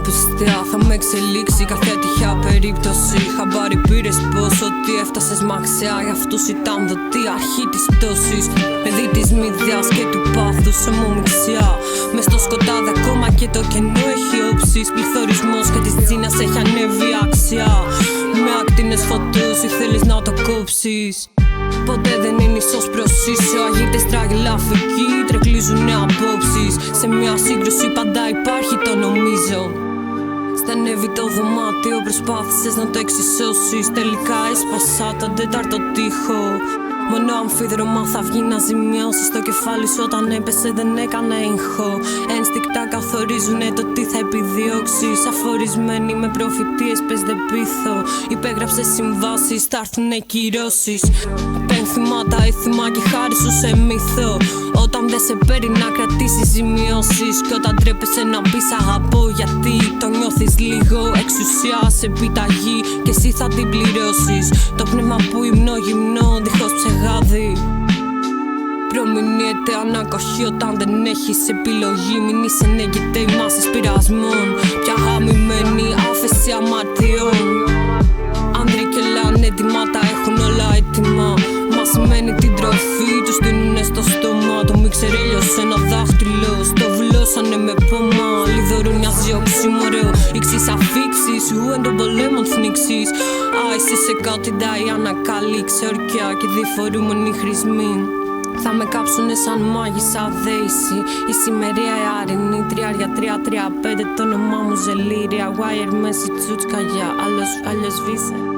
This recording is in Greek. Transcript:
πιστιά θα με εξελίξει κάθε τυχαία περίπτωση. Χαμπάρι πήρες πως ότι έφτασες μαξιά, για αυτούς ήταν δοτή αρχή της πτώσης. Παιδί της μηδιάς και του πάθους ομομιξιά. Μες στο σκοτάδι ακόμα και το κενό έχει όψεις. Πληθωρισμός και της τζίνας έχει ανέβει αξιά. Με ακτίνες φωτούς ή θέλεις να το κόψεις. Ποτέ δεν είναι ίσως προς ίσο. Αγίτες τραγελαφικοί τρεκλίζουνε απόψεις. Σε μια σύγκρουση πάντα υπάρχει το νομίζω. Στενεύει το δωμάτιο, προσπάθησες να το εξισώσεις. Τελικά έσπασα τον τέταρτο τοίχο. Μόνο αμφίδρομα θα βγει να ζημιώσεις το κεφάλι σου όταν έπεσε, δεν έκανε έγχο. Ένστικτα καθορίζουνε το τι θα επιδιώξεις. Αφορισμένοι με προφητείες πες δεν πείθω. Υπέγραψες συμβάσεις, θα έρθουνε κυρώσεις. Πένθυμα τα έθιμα και χάρη σου σε μύθο. Όταν δεν σε παίρνει να κρατήσεις ζημιώσεις. Κι όταν τρέπεσαι να πεις αγαπώ γιατί το νιώθεις λίγο. Εξουσία σε επιταγή και εσύ θα την πληρώσεις. Το πνεύμα που υμνώ γυμνώ δίχως ψεγάδι. Προμηνύεται ανακοχή όταν δεν έχεις επιλογή. Μην είσαι νεγητέοι μάσες πειρασμών. Πια γαμημένη άφεση αμαρτιών. Άνδροι και λένε έτοιμα, τα έχουν όλα έτοιμα. Μας σημαίνει την τροφή, τους δίνουνε στο στόμα. Το μίξερ έλειωσε ένα δάχτυλο, στο βλώσανε με πόμα. Λιδωρού μοιάζει οξύμορο, ήξεις αφήξεις, ουεν των πολέμων θνίξεις. Άισι σε κάτι η ανακάλυξη, ορκιά και διφορούμενοι χρησμοί. Θα με κάψουνε σαν μάγισσα δέηση. Η σημερία εάρινη, 3-3-3-5. Το όνομά μου Ζελήρια. Wire message τσούτσκα για αλλιώς βίσε.